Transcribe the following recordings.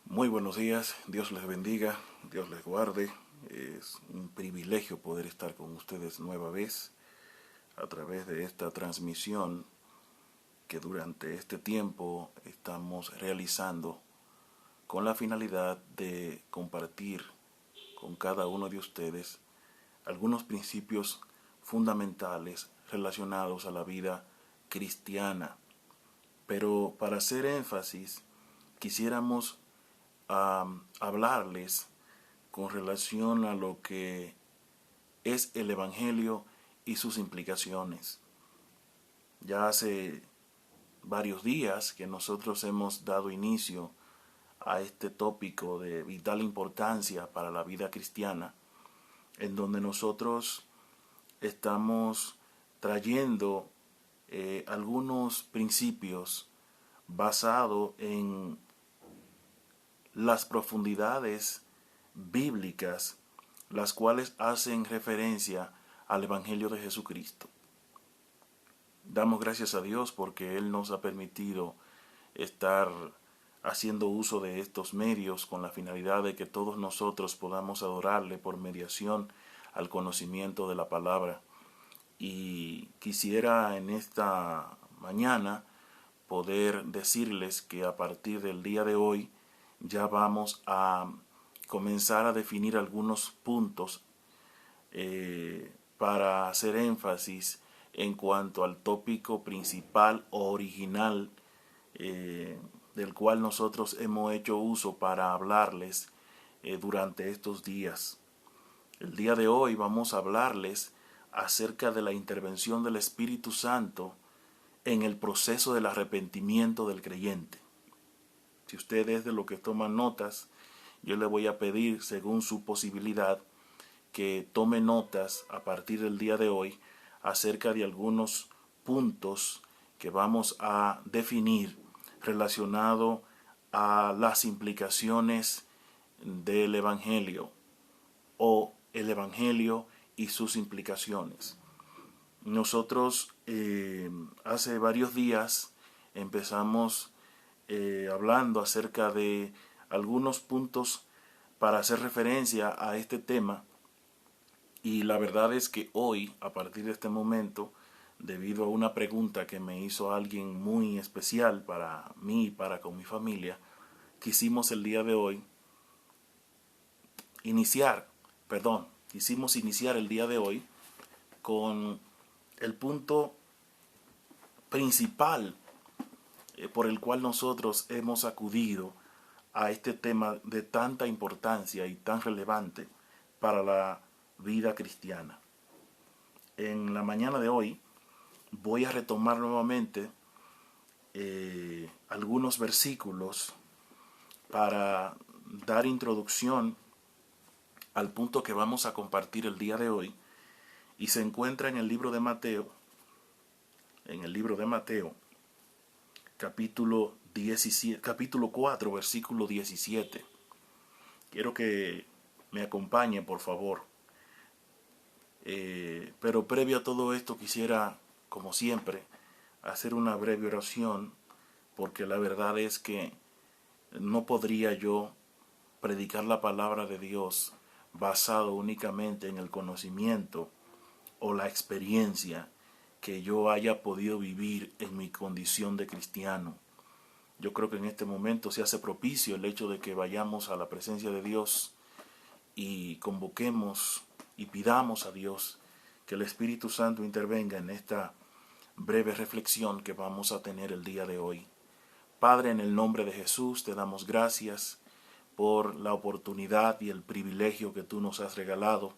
Muy buenos días, Dios les bendiga, Dios les guarde. Es un privilegio poder estar con ustedes nueva vez a través de esta transmisión que durante este tiempo estamos realizando con la finalidad de compartir con cada uno de ustedes algunos principios fundamentales relacionados a la vida cristiana. Pero para hacer énfasis, quisiéramos hablarles con relación a lo que es el Evangelio y sus implicaciones. Ya hace varios días que nosotros hemos dado inicio a este tópico de vital importancia para la vida cristiana, en donde nosotros estamos trayendo algunos principios basados en las profundidades bíblicas, las cuales hacen referencia al Evangelio de Jesucristo. Damos gracias a Dios porque Él nos ha permitido estar haciendo uso de estos medios con la finalidad de que todos nosotros podamos adorarle por mediación al conocimiento de la palabra. Y quisiera en esta mañana poder decirles que a partir del día de hoy ya vamos a comenzar a definir algunos puntos para hacer énfasis en cuanto al tópico principal o original del cual nosotros hemos hecho uso para hablarles durante estos días. El día de hoy vamos a hablarles acerca de la intervención del Espíritu Santo en el proceso del arrepentimiento del creyente. Si usted es de los que toman notas, yo le voy a pedir, según su posibilidad, que tome notas a partir del día de hoy acerca de algunos puntos que vamos a definir relacionado a las implicaciones del Evangelio o el Evangelio y sus implicaciones. Nosotros hace varios días empezamos hablando acerca de algunos puntos para hacer referencia a este tema, y la verdad es que hoy, a partir de este momento, debido a una pregunta que me hizo alguien muy especial para mí y para con mi familia, quisimos el día de hoy iniciar el día de hoy con el punto principal por el cual nosotros hemos acudido a este tema de tanta importancia y tan relevante para la vida cristiana. En la mañana de hoy voy a retomar nuevamente algunos versículos para dar introducción al punto que vamos a compartir el día de hoy, y se encuentra en el libro de Mateo, capítulo 4, versículo 17. Quiero que me acompañe, por favor. Pero previo a todo esto quisiera, como siempre, hacer una breve oración, porque la verdad es que no podría yo predicar la palabra de Dios basado únicamente en el conocimiento o la experiencia que yo haya podido vivir en mi condición de cristiano. Yo creo que en este momento se hace propicio el hecho de que vayamos a la presencia de Dios y convoquemos y pidamos a Dios que el Espíritu Santo intervenga en esta breve reflexión que vamos a tener el día de hoy. Padre, en el nombre de Jesús te damos gracias por la oportunidad y el privilegio que tú nos has regalado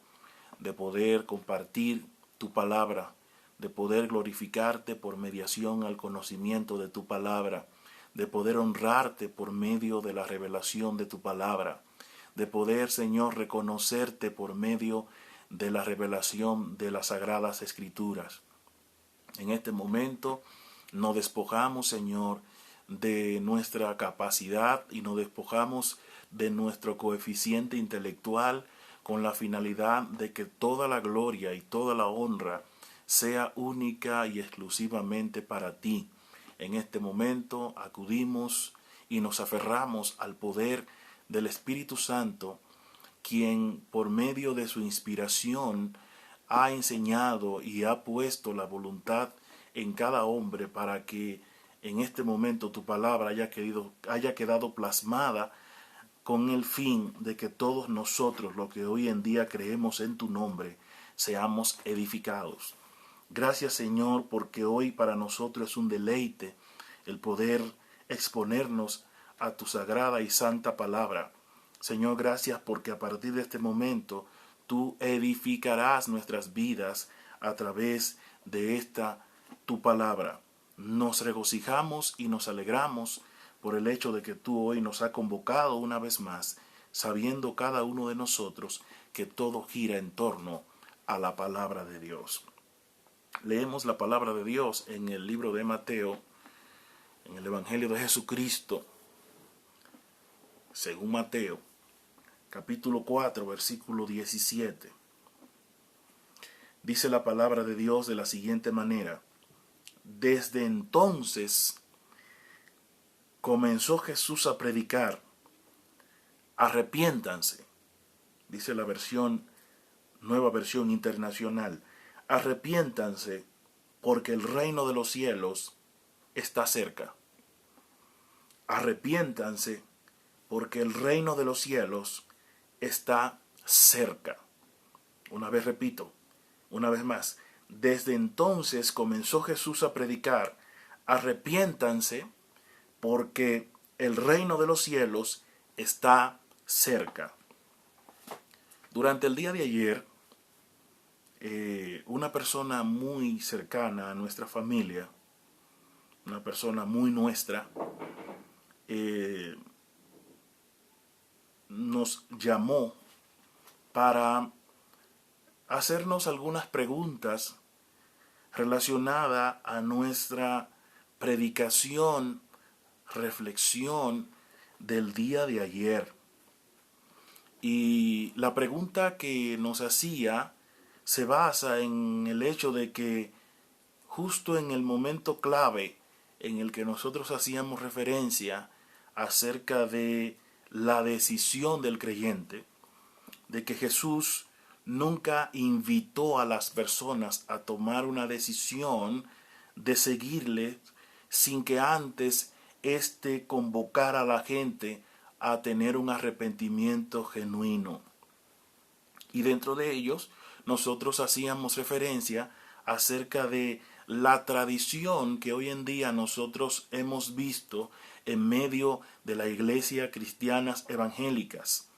de poder compartir tu palabra, de poder glorificarte por mediación al conocimiento de tu palabra, de poder honrarte por medio de la revelación de tu palabra, de poder, Señor, reconocerte por medio de la revelación de las Sagradas Escrituras. En este momento nos despojamos, Señor, de nuestra capacidad y nos despojamos de nuestro coeficiente intelectual con la finalidad de que toda la gloria y toda la honra sea única y exclusivamente para ti. En este momento acudimos y nos aferramos al poder del Espíritu Santo, quien por medio de su inspiración ha enseñado y ha puesto la voluntad en cada hombre para que en este momento tu palabra haya quedado plasmada con el fin de que todos nosotros, los que hoy en día creemos en tu nombre, seamos edificados. Gracias, Señor, porque hoy para nosotros es un deleite el poder exponernos a tu sagrada y santa palabra. Señor, gracias porque a partir de este momento tú edificarás nuestras vidas a través de esta tu palabra. Nos regocijamos y nos alegramos por el hecho de que tú hoy nos has convocado una vez más, sabiendo cada uno de nosotros que todo gira en torno a la palabra de Dios. Leemos la palabra de Dios en el libro de Mateo, en el Evangelio de Jesucristo, según Mateo, capítulo 4, versículo 17. Dice la palabra de Dios de la siguiente manera: desde entonces comenzó Jesús a predicar: arrepiéntanse, dice la nueva versión internacional, arrepiéntanse porque el reino de los cielos está cerca. Arrepiéntanse porque el reino de los cielos está cerca. Una vez repito, una vez más, desde entonces comenzó Jesús a predicar: arrepiéntanse porque el reino de los cielos está cerca. Durante el día de ayer, una persona muy cercana a nuestra familia, una persona muy nuestra, nos llamó para hacernos algunas preguntas relacionadas a nuestra predicación, reflexión del día de ayer. Y la pregunta que nos hacía se basa en el hecho de que justo en el momento clave en el que nosotros hacíamos referencia acerca de la decisión del creyente, de que Jesús nunca invitó a las personas a tomar una decisión de seguirle sin que antes convocara a la gente a tener un arrepentimiento genuino. Y dentro de ellos nosotros hacíamos referencia acerca de la tradición que hoy en día nosotros hemos visto en medio de la iglesia cristianas evangélicas.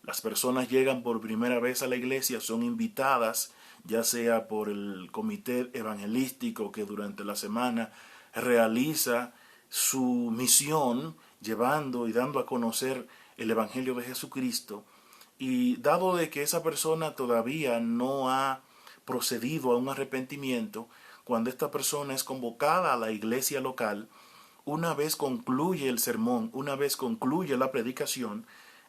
Las personas llegan por primera vez a la iglesia, son invitadas, ya sea por el comité evangelístico que durante la semana realiza su misión, llevando y dando a conocer el Evangelio de Jesucristo. Y dado de que esa persona todavía no ha procedido a un arrepentimiento, cuando esta persona es convocada a la iglesia local, una vez concluye el sermón, una vez concluye la predicación,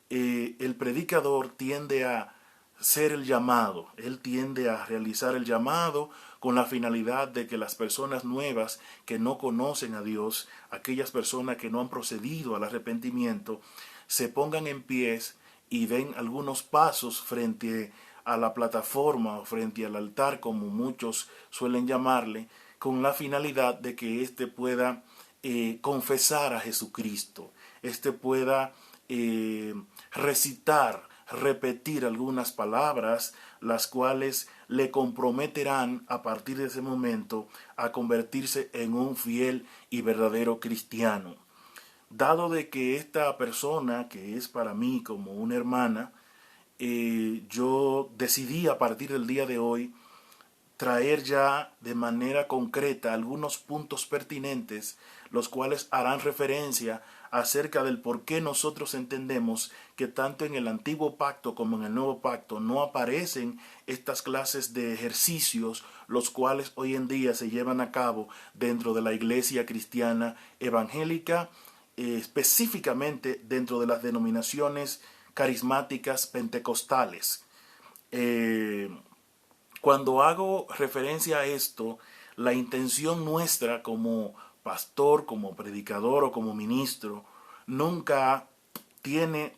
el predicador tiende a hacer el llamado, él tiende a realizar el llamado con la finalidad de que las personas nuevas que no conocen a Dios, aquellas personas que no han procedido al arrepentimiento, se pongan en pies y den algunos pasos frente a la plataforma o frente al altar, como muchos suelen llamarle, con la finalidad de que éste pueda confesar a Jesucristo, éste pueda recitar, repetir algunas palabras, las cuales le comprometerán a partir de ese momento a convertirse en un fiel y verdadero cristiano. Dado de que esta persona, que es para mí como una hermana, yo decidí a partir del día de hoy traer ya de manera concreta algunos puntos pertinentes, los cuales harán referencia acerca del por qué nosotros entendemos que tanto en el antiguo pacto como en el nuevo pacto no aparecen estas clases de ejercicios, los cuales hoy en día se llevan a cabo dentro de la iglesia cristiana evangélica, específicamente dentro de las denominaciones carismáticas pentecostales. Cuando hago referencia a esto, la intención nuestra como pastor, como predicador o como ministro, nunca tiene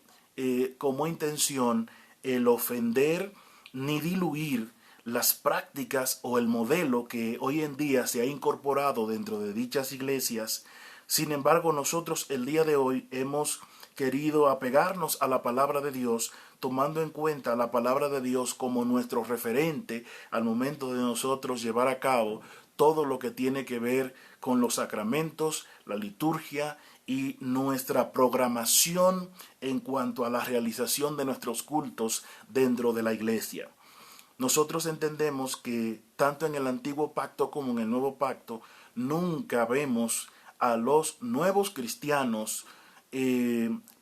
como intención el ofender ni diluir las prácticas o el modelo que hoy en día se ha incorporado dentro de dichas iglesias. Sin embargo, nosotros el día de hoy hemos querido apegarnos a la palabra de Dios, tomando en cuenta la palabra de Dios como nuestro referente al momento de nosotros llevar a cabo todo lo que tiene que ver con los sacramentos, la liturgia y nuestra programación en cuanto a la realización de nuestros cultos dentro de la iglesia. Nosotros entendemos que tanto en el antiguo pacto como en el nuevo pacto nunca vemos a los nuevos cristianos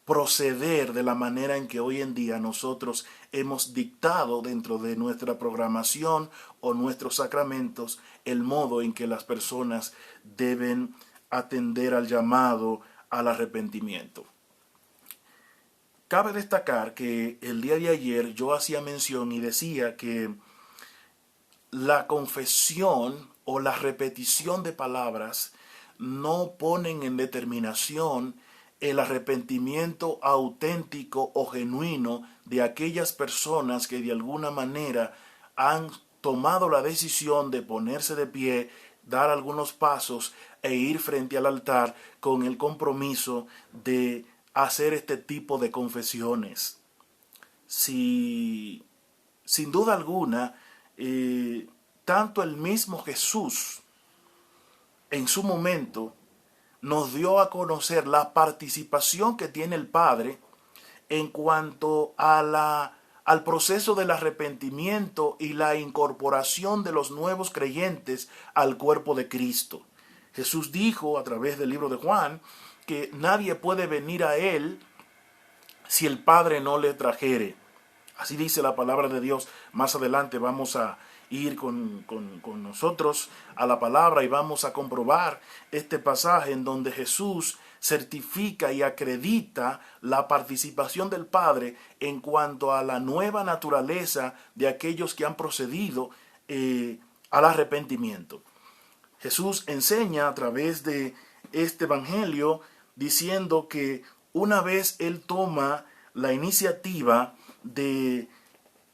proceder de la manera en que hoy en día nosotros hemos dictado dentro de nuestra programación o nuestros sacramentos el modo en que las personas deben atender al llamado al arrepentimiento. Cabe destacar que el día de ayer yo hacía mención y decía que la confesión o la repetición de palabras no ponen en determinación el arrepentimiento auténtico o genuino de aquellas personas que de alguna manera han tomado la decisión de ponerse de pie, dar algunos pasos e ir frente al altar con el compromiso de hacer este tipo de confesiones. Sin duda alguna, tanto el mismo Jesús en su momento nos dio a conocer la participación que tiene el Padre en cuanto a al proceso del arrepentimiento y la incorporación de los nuevos creyentes al cuerpo de Cristo. Jesús dijo a través del libro de Juan que nadie puede venir a Él si el Padre no le trajere. Así dice la palabra de Dios. Más adelante vamos a ir con nosotros a la palabra y vamos a comprobar este pasaje en donde Jesús certifica y acredita la participación del Padre en cuanto a la nueva naturaleza de aquellos que han procedido al arrepentimiento. Jesús enseña a través de este evangelio diciendo que una vez Él toma la iniciativa de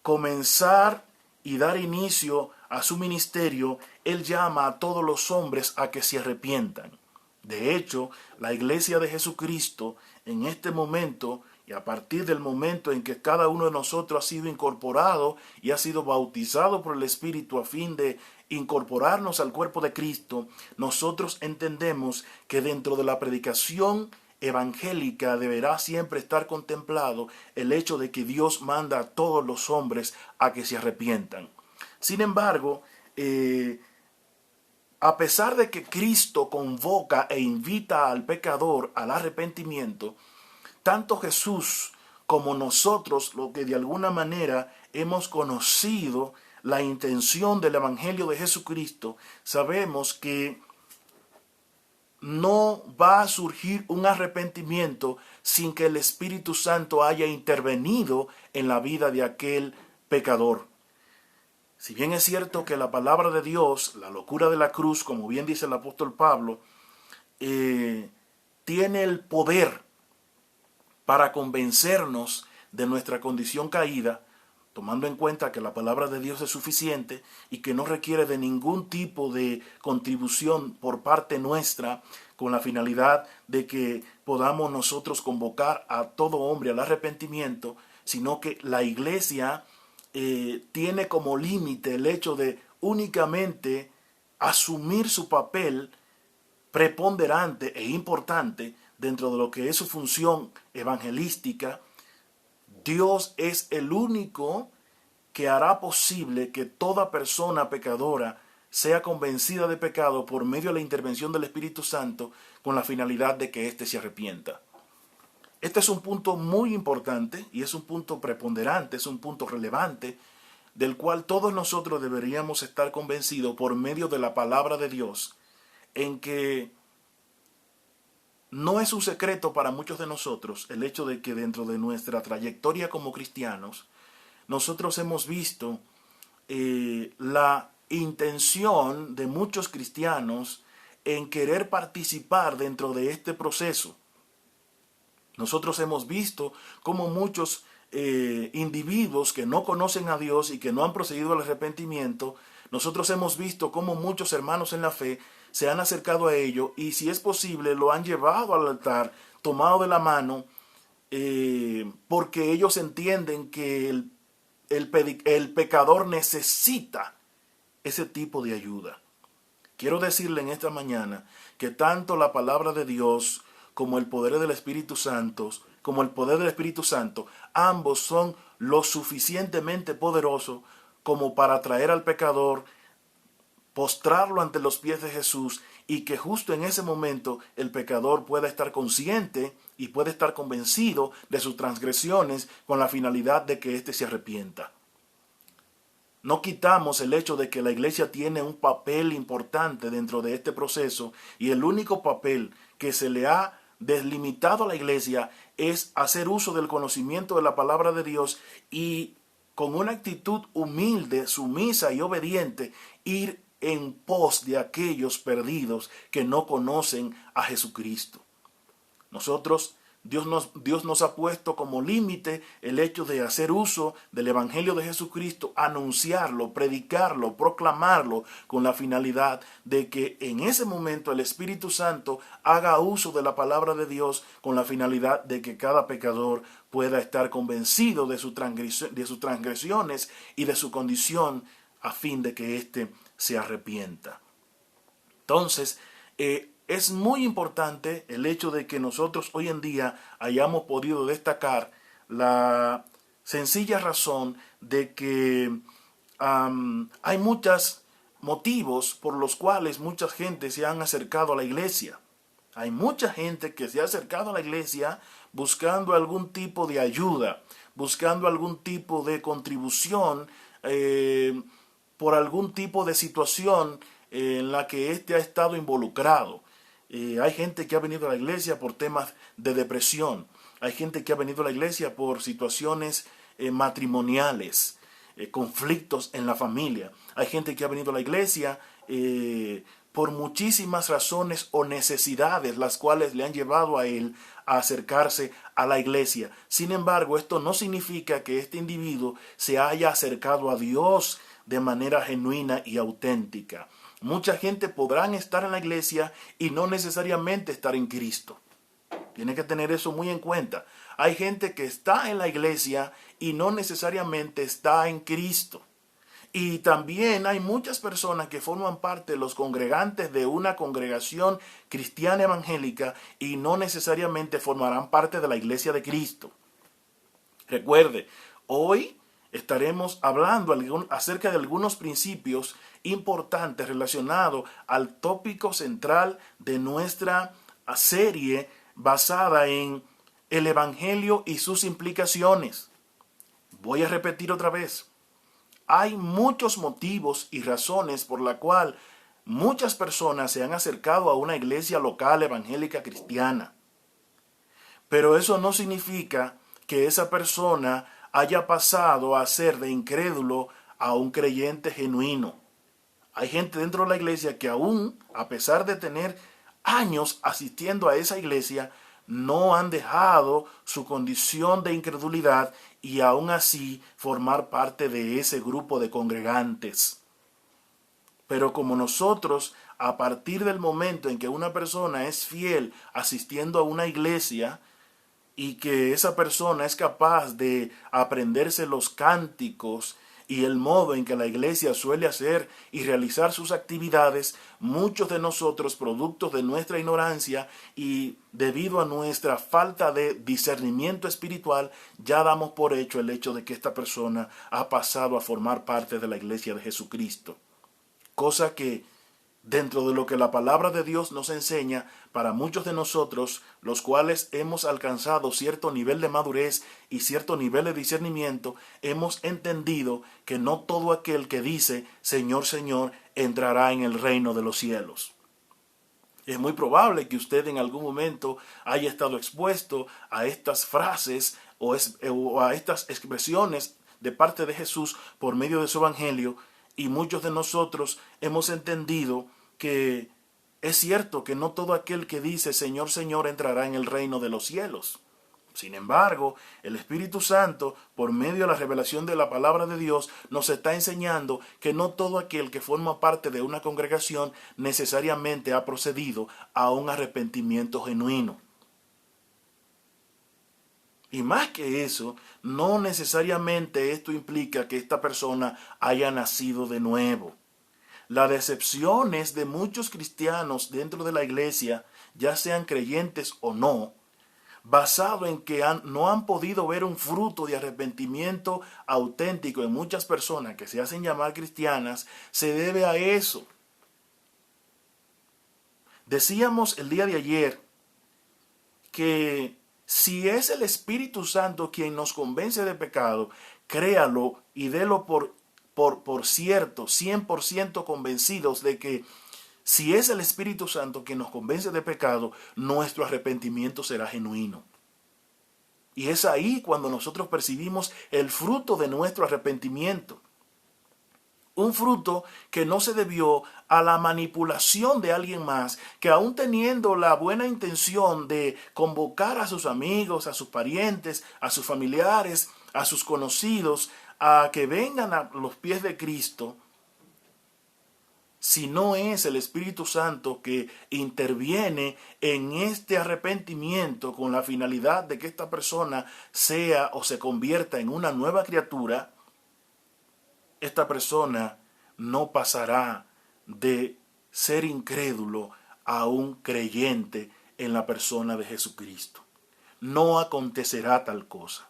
comenzar y dar inicio a su ministerio, Él llama a todos los hombres a que se arrepientan. De hecho, la iglesia de Jesucristo en este momento y a partir del momento en que cada uno de nosotros ha sido incorporado y ha sido bautizado por el Espíritu a fin de incorporarnos al cuerpo de Cristo, nosotros entendemos que dentro de la predicación evangélica deberá siempre estar contemplado el hecho de que Dios manda a todos los hombres a que se arrepientan. Sin embargo, a pesar de que Cristo convoca e invita al pecador al arrepentimiento, tanto Jesús como nosotros, lo que de alguna manera hemos conocido la intención del Evangelio de Jesucristo, sabemos que no va a surgir un arrepentimiento sin que el Espíritu Santo haya intervenido en la vida de aquel pecador. Si bien es cierto que la palabra de Dios, la locura de la cruz, como bien dice el apóstol Pablo, tiene el poder para convencernos de nuestra condición caída, tomando en cuenta que la palabra de Dios es suficiente y que no requiere de ningún tipo de contribución por parte nuestra, con la finalidad de que podamos nosotros convocar a todo hombre al arrepentimiento, sino que la iglesia tiene como límite el hecho de únicamente asumir su papel preponderante e importante dentro de lo que es su función evangelística. Dios es el único que hará posible que toda persona pecadora sea convencida de pecado por medio de la intervención del Espíritu Santo, con la finalidad de que éste se arrepienta. Este es un punto muy importante y es un punto preponderante, es un punto relevante, del cual todos nosotros deberíamos estar convencidos por medio de la palabra de Dios, en que no es un secreto para muchos de nosotros el hecho de que dentro de nuestra trayectoria como cristianos, nosotros hemos visto la intención de muchos cristianos en querer participar dentro de este proceso. Nosotros hemos visto cómo muchos individuos que no conocen a Dios y que no han procedido al arrepentimiento, nosotros hemos visto cómo muchos hermanos en la fe se han acercado a ello y, si es posible, lo han llevado al altar, tomado de la mano, porque ellos entienden que el pecador necesita ese tipo de ayuda. Quiero decirle en esta mañana que tanto la palabra de Dios como el poder del Espíritu Santo, ambos son lo suficientemente poderosos como para traer al pecador, postrarlo ante los pies de Jesús, y que justo en ese momento el pecador pueda estar consciente y pueda estar convencido de sus transgresiones, con la finalidad de que éste se arrepienta. No quitamos el hecho de que la iglesia tiene un papel importante dentro de este proceso, y el único papel que se le ha deslimitado a la iglesia es hacer uso del conocimiento de la palabra de Dios y, con una actitud humilde, sumisa y obediente, ir en pos de aquellos perdidos que no conocen a Jesucristo. Dios nos ha puesto como límite el hecho de hacer uso del Evangelio de Jesucristo, anunciarlo, predicarlo, proclamarlo, con la finalidad de que en ese momento el Espíritu Santo haga uso de la palabra de Dios, con la finalidad de que cada pecador pueda estar convencido de sus transgresiones y de su condición, a fin de que éste se arrepienta. Entonces, es muy importante el hecho de que nosotros hoy en día hayamos podido destacar la sencilla razón de que hay muchos motivos por los cuales mucha gente se han acercado a la iglesia. Hay mucha gente que se ha acercado a la iglesia buscando algún tipo de ayuda, buscando algún tipo de contribución, por algún tipo de situación en la que éste ha estado involucrado. Hay gente que ha venido a la iglesia por temas de depresión. Hay gente que ha venido a la iglesia por situaciones matrimoniales, conflictos en la familia. Hay gente que ha venido a la iglesia por muchísimas razones o necesidades, las cuales le han llevado a él a acercarse a la iglesia. Sin embargo, esto no significa que este individuo se haya acercado a Dios de manera genuina y auténtica. Mucha gente podrán estar en la iglesia y no necesariamente estar en Cristo. Tiene que tener eso muy en cuenta. Hay gente que está en la iglesia y no necesariamente está en Cristo. Y también hay muchas personas que forman parte de los congregantes de una congregación cristiana evangélica y no necesariamente formarán parte de la iglesia de Cristo. Recuerde, hoy estaremos hablando acerca de algunos principios importantes relacionados al tópico central de nuestra serie, basada en el Evangelio y sus implicaciones. Voy a repetir otra vez. Hay muchos motivos y razones por la cual muchas personas se han acercado a una iglesia local evangélica cristiana. Pero eso no significa que esa persona haya pasado a ser de incrédulo a un creyente genuino. Hay gente dentro de la iglesia que aún, a pesar de tener años asistiendo a esa iglesia, no han dejado su condición de incredulidad y aún así formar parte de ese grupo de congregantes. Pero como nosotros, a partir del momento en que una persona es fiel asistiendo a una iglesia y que esa persona es capaz de aprenderse los cánticos y el modo en que la iglesia suele hacer y realizar sus actividades, muchos de nosotros, productos de nuestra ignorancia y debido a nuestra falta de discernimiento espiritual, ya damos por hecho el hecho de que esta persona ha pasado a formar parte de la iglesia de Jesucristo. Cosa que dentro de lo que la palabra de Dios nos enseña, para muchos de nosotros, los cuales hemos alcanzado cierto nivel de madurez y cierto nivel de discernimiento, hemos entendido que no todo aquel que dice Señor, Señor, entrará en el reino de los cielos. Es muy probable que usted en algún momento haya estado expuesto a estas frases o a estas expresiones de parte de Jesús por medio de su evangelio, y muchos de nosotros hemos entendido que es cierto que no todo aquel que dice Señor, Señor entrará en el reino de los cielos. Sin embargo, el Espíritu Santo, por medio de la revelación de la palabra de Dios, nos está enseñando que no todo aquel que forma parte de una congregación necesariamente ha procedido a un arrepentimiento genuino. Y más que eso, no necesariamente esto implica que esta persona haya nacido de nuevo. Las decepciones de muchos cristianos dentro de la iglesia, ya sean creyentes o no, basado en que no han podido ver un fruto de arrepentimiento auténtico en muchas personas que se hacen llamar cristianas, se debe a eso. Decíamos el día de ayer que si es el Espíritu Santo quien nos convence de pecado, créalo y délo por cierto, 100% convencidos de que si es el Espíritu Santo quien nos convence de pecado, nuestro arrepentimiento será genuino. Y es ahí cuando nosotros percibimos el fruto de nuestro arrepentimiento. Un fruto que no se debió a la manipulación de alguien más, que aún teniendo la buena intención de convocar a sus amigos, a sus parientes, a sus familiares, a sus conocidos, a que vengan a los pies de Cristo, si no es el Espíritu Santo que interviene en este arrepentimiento con la finalidad de que esta persona sea o se convierta en una nueva criatura, esta persona no pasará de ser incrédulo a un creyente en la persona de Jesucristo. No acontecerá tal cosa.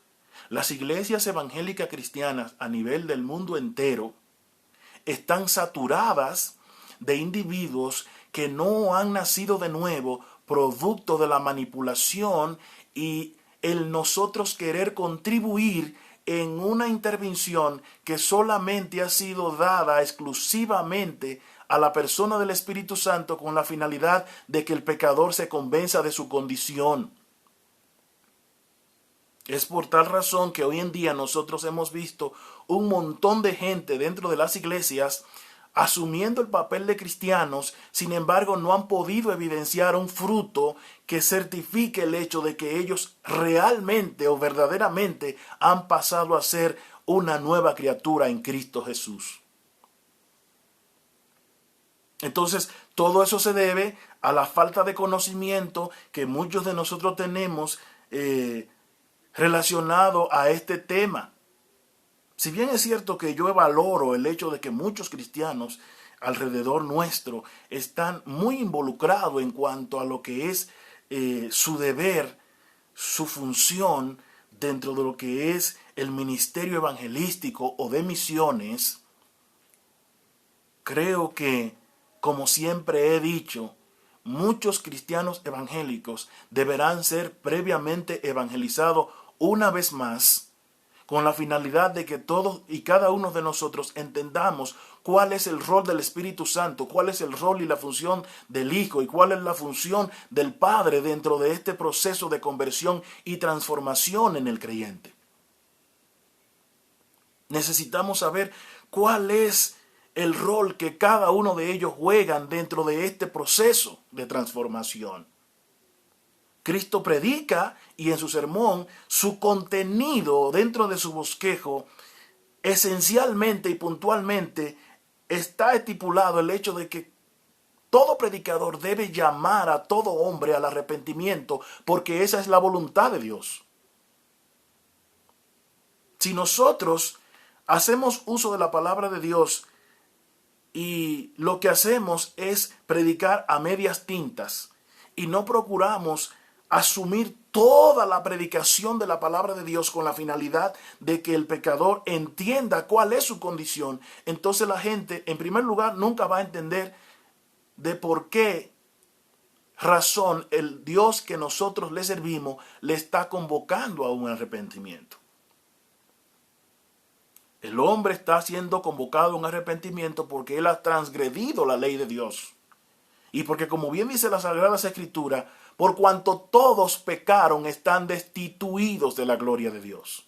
Las iglesias evangélicas cristianas a nivel del mundo entero están saturadas de individuos que no han nacido de nuevo, producto de la manipulación y el nosotros querer contribuir en una intervención que solamente ha sido dada exclusivamente a la persona del Espíritu Santo con la finalidad de que el pecador se convenza de su condición. Es por tal razón que hoy en día nosotros hemos visto un montón de gente dentro de las iglesias asumiendo el papel de cristianos, sin embargo no han podido evidenciar un fruto que certifique el hecho de que ellos realmente o verdaderamente han pasado a ser una nueva criatura en Cristo Jesús. Entonces, todo eso se debe a la falta de conocimiento que muchos de nosotros tenemos relacionado a este tema. Si bien es cierto que yo valoro el hecho de que muchos cristianos alrededor nuestro están muy involucrados en cuanto a lo que es su deber, su función dentro de lo que es el ministerio evangelístico o de misiones, creo que, como siempre he dicho, muchos cristianos evangélicos deberán ser previamente evangelizados una vez más, con la finalidad de que todos y cada uno de nosotros entendamos cuál es el rol del Espíritu Santo, cuál es el rol y la función del Hijo y cuál es la función del Padre dentro de este proceso de conversión y transformación en el creyente. Necesitamos saber cuál es el rol que cada uno de ellos juegan dentro de este proceso de transformación. Cristo predica y en su sermón, su contenido dentro de su bosquejo, esencialmente y puntualmente está estipulado el hecho de que todo predicador debe llamar a todo hombre al arrepentimiento, porque esa es la voluntad de Dios. Si nosotros hacemos uso de la palabra de Dios y lo que hacemos es predicar a medias tintas y no procuramos asumir toda la predicación de la palabra de Dios con la finalidad de que el pecador entienda cuál es su condición, entonces la gente, en primer lugar, nunca va a entender de por qué razón el Dios que nosotros le servimos le está convocando a un arrepentimiento. El hombre está siendo convocado a un arrepentimiento porque él ha transgredido la ley de Dios. Y porque, como bien dice la Sagrada Escritura, por cuanto todos pecaron, están destituidos de la gloria de Dios.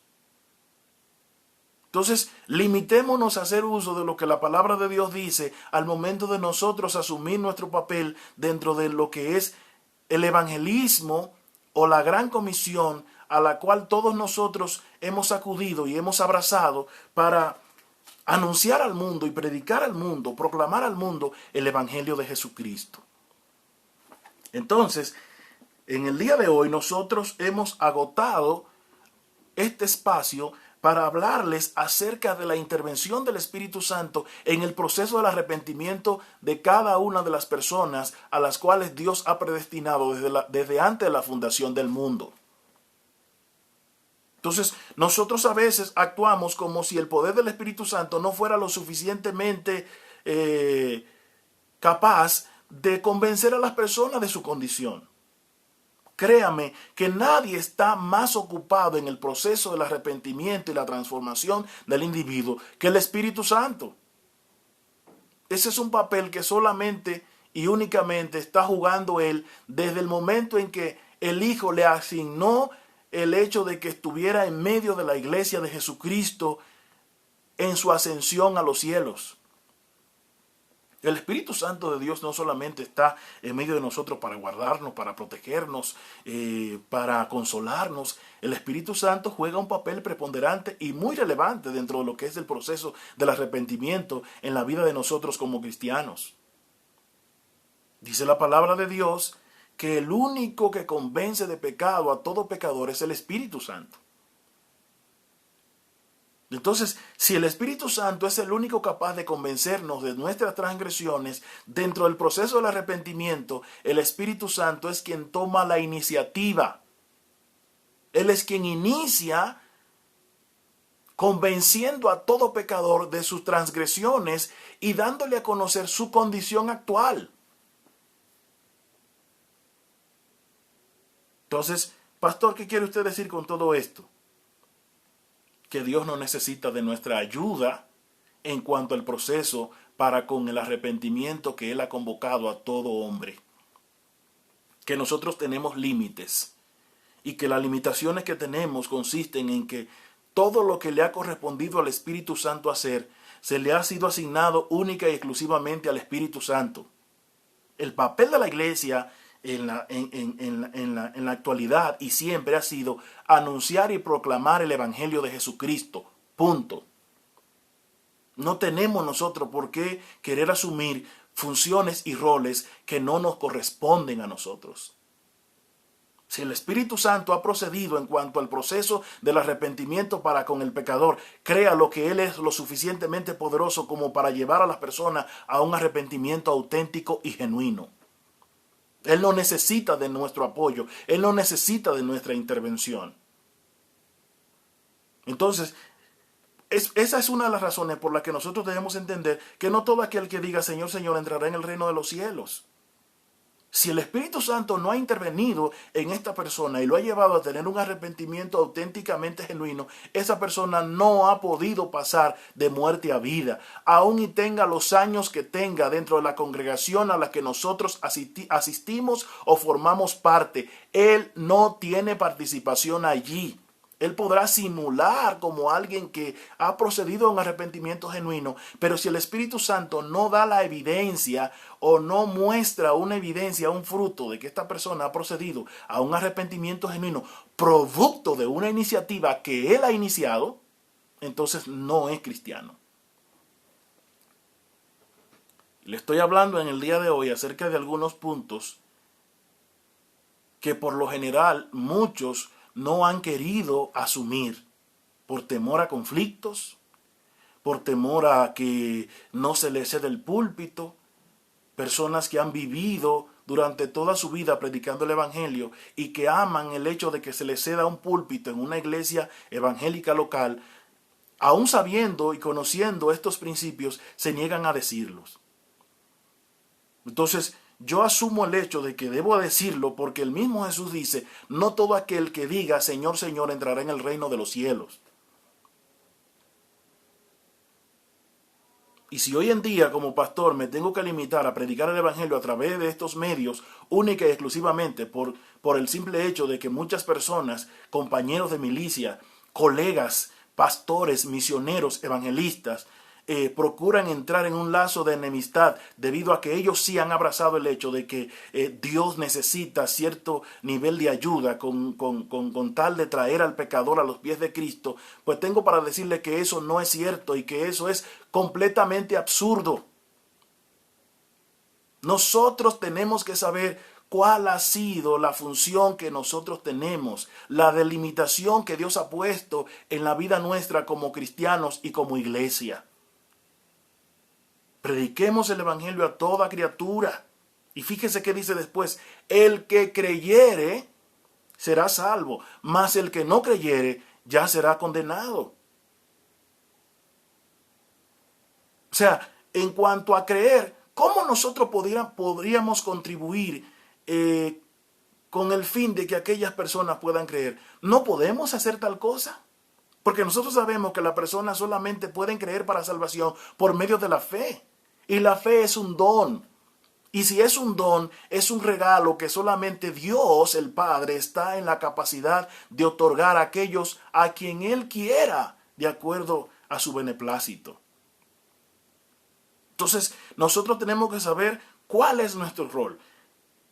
Entonces, limitémonos a hacer uso de lo que la palabra de Dios dice al momento de nosotros asumir nuestro papel dentro de lo que es el evangelismo o la gran comisión a la cual todos nosotros hemos acudido y hemos abrazado para anunciar al mundo y predicar al mundo, proclamar al mundo el evangelio de Jesucristo. Entonces, en el día de hoy nosotros hemos agotado este espacio para hablarles acerca de la intervención del Espíritu Santo en el proceso del arrepentimiento de cada una de las personas a las cuales Dios ha predestinado desde antes de la fundación del mundo. Entonces, nosotros a veces actuamos como si el poder del Espíritu Santo no fuera lo suficientemente capaz de convencer a las personas de su condición. Créame que nadie está más ocupado en el proceso del arrepentimiento y la transformación del individuo que el Espíritu Santo. Ese es un papel que solamente y únicamente está jugando Él desde el momento en que el Hijo le asignó el hecho de que estuviera en medio de la iglesia de Jesucristo en su ascensión a los cielos. El Espíritu Santo de Dios no solamente está en medio de nosotros para guardarnos, para protegernos, para consolarnos. El Espíritu Santo juega un papel preponderante y muy relevante dentro de lo que es el proceso del arrepentimiento en la vida de nosotros como cristianos. Dice la palabra de Dios que el único que convence de pecado a todo pecador es el Espíritu Santo. Entonces, si el Espíritu Santo es el único capaz de convencernos de nuestras transgresiones dentro del proceso del arrepentimiento, el Espíritu Santo es quien toma la iniciativa. Él es quien inicia convenciendo a todo pecador de sus transgresiones y dándole a conocer su condición actual. Entonces, pastor, ¿qué quiere usted decir con todo esto? Que Dios no necesita de nuestra ayuda en cuanto al proceso para con el arrepentimiento que Él ha convocado a todo hombre. Que nosotros tenemos límites y que las limitaciones que tenemos consisten en que todo lo que le ha correspondido al Espíritu Santo hacer se le ha sido asignado única y exclusivamente al Espíritu Santo. El papel de la iglesia en la actualidad y siempre ha sido anunciar y proclamar el Evangelio de Jesucristo. Punto. No tenemos nosotros por qué querer asumir funciones y roles que no nos corresponden a nosotros. Si el Espíritu Santo ha procedido en cuanto al proceso del arrepentimiento para con el pecador, créalo que Él es lo suficientemente poderoso como para llevar a las personas a un arrepentimiento auténtico y genuino. Él no necesita de nuestro apoyo. Él no necesita de nuestra intervención. Entonces, esa es una de las razones por las que nosotros debemos entender que no todo aquel que diga Señor, Señor entrará en el reino de los cielos. Si el Espíritu Santo no ha intervenido en esta persona y lo ha llevado a tener un arrepentimiento auténticamente genuino, esa persona no ha podido pasar de muerte a vida, aun y tenga los años que tenga dentro de la congregación a la que nosotros asistimos o formamos parte. Él no tiene participación allí. Él podrá simular como alguien que ha procedido a un arrepentimiento genuino, pero si el Espíritu Santo no da la evidencia o no muestra una evidencia, un fruto de que esta persona ha procedido a un arrepentimiento genuino, producto de una iniciativa que él ha iniciado, entonces no es cristiano. Le estoy hablando en el día de hoy acerca de algunos puntos que por lo general muchos no han querido asumir por temor a conflictos, por temor a que no se les ceda el púlpito, personas que han vivido durante toda su vida predicando el evangelio y que aman el hecho de que se les ceda un púlpito en una iglesia evangélica local, aún sabiendo y conociendo estos principios, se niegan a decirlos. Entonces, yo asumo el hecho de que debo decirlo porque el mismo Jesús dice, no todo aquel que diga Señor, Señor entrará en el reino de los cielos. Y si hoy en día como pastor me tengo que limitar a predicar el evangelio a través de estos medios, única y exclusivamente por el simple hecho de que muchas personas, compañeros de milicia, colegas, pastores, misioneros, evangelistas, procuran entrar en un lazo de enemistad debido a que ellos sí han abrazado el hecho de que Dios necesita cierto nivel de ayuda con tal de traer al pecador a los pies de Cristo, pues tengo para decirle que eso no es cierto y que eso es completamente absurdo. Nosotros tenemos que saber cuál ha sido la función que nosotros tenemos, la delimitación que Dios ha puesto en la vida nuestra como cristianos y como iglesia. Prediquemos el evangelio a toda criatura. Y fíjese qué dice después, el que creyere será salvo, mas el que no creyere ya será condenado. O sea, en cuanto a creer, ¿cómo nosotros podríamos contribuir con el fin de que aquellas personas puedan creer? No podemos hacer tal cosa, porque nosotros sabemos que las personas solamente pueden creer para salvación por medio de la fe. Y la fe es un don. Y si es un don, es un regalo que solamente Dios, el Padre, está en la capacidad de otorgar a aquellos a quien Él quiera, de acuerdo a su beneplácito. Entonces, nosotros tenemos que saber cuál es nuestro rol.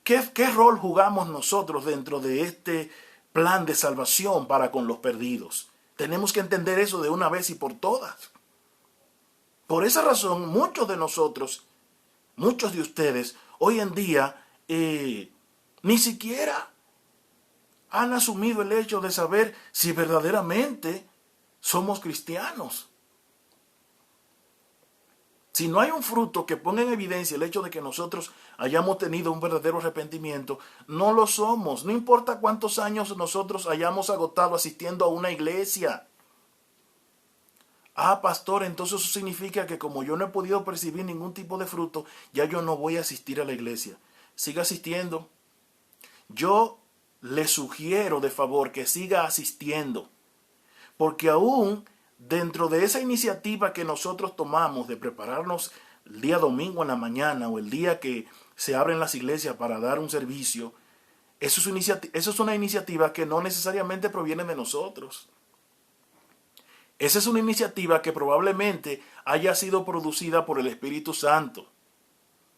¿Qué rol jugamos nosotros dentro de este plan de salvación para con los perdidos? Tenemos que entender eso de una vez y por todas. Por esa razón, muchos de nosotros, muchos de ustedes, hoy en día, ni siquiera han asumido el hecho de saber si verdaderamente somos cristianos. Si no hay un fruto que ponga en evidencia el hecho de que nosotros hayamos tenido un verdadero arrepentimiento, no lo somos. No importa cuántos años nosotros hayamos agotado asistiendo a una iglesia. Ah, pastor, entonces eso significa que como yo no he podido percibir ningún tipo de fruto, ya yo no voy a asistir a la iglesia. Siga asistiendo. Yo le sugiero de favor que siga asistiendo, porque aún dentro de esa iniciativa que nosotros tomamos de prepararnos el día domingo en la mañana o el día que se abren las iglesias para dar un servicio, eso es una iniciativa que no necesariamente proviene de nosotros. Esa es una iniciativa que probablemente haya sido producida por el Espíritu Santo.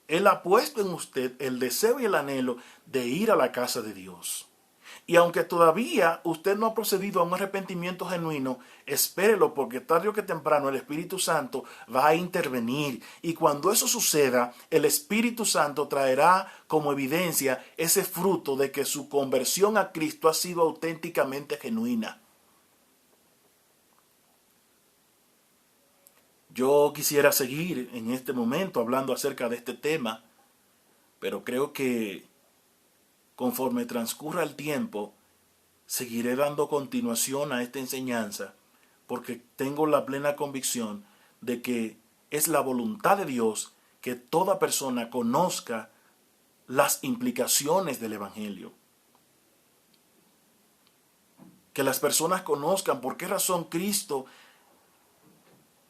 Él ha puesto en usted el deseo y el anhelo de ir a la casa de Dios. Y aunque todavía usted no ha procedido a un arrepentimiento genuino, espérelo porque tarde o que temprano el Espíritu Santo va a intervenir. Y cuando eso suceda, el Espíritu Santo traerá como evidencia ese fruto de que su conversión a Cristo ha sido auténticamente genuina. Yo quisiera seguir en este momento hablando acerca de este tema, pero creo que conforme transcurra el tiempo, seguiré dando continuación a esta enseñanza, porque tengo la plena convicción de que es la voluntad de Dios que toda persona conozca las implicaciones del Evangelio. Que las personas conozcan por qué razón Cristo,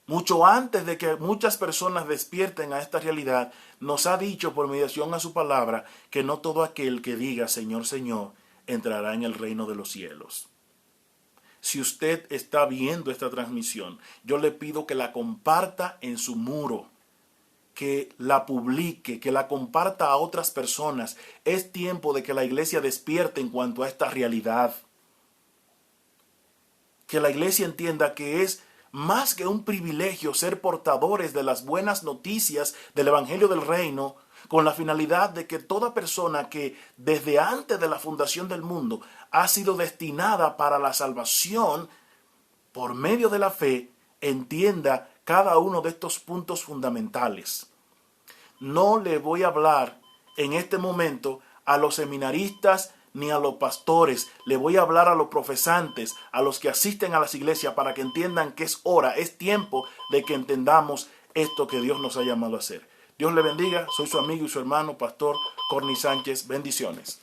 mucho antes de que muchas personas despierten a esta realidad, nos ha dicho por mediación a su palabra que no todo aquel que diga Señor, Señor, entrará en el reino de los cielos. Si usted está viendo esta transmisión, yo le pido que la comparta en su muro, que la publique, que la comparta a otras personas. Es tiempo de que la iglesia despierte en cuanto a esta realidad. Que la iglesia entienda que es más que un privilegio ser portadores de las buenas noticias del Evangelio del Reino, con la finalidad de que toda persona que desde antes de la fundación del mundo ha sido destinada para la salvación por medio de la fe, entienda cada uno de estos puntos fundamentales. No le voy a hablar en este momento a los seminaristas ni a los pastores. Le voy a hablar a los profesantes, a los que asisten a las iglesias, para que entiendan que es hora, es tiempo de que entendamos esto que Dios nos ha llamado a hacer. Dios le bendiga. Soy su amigo y su hermano, Pastor Corny Sánchez. Bendiciones.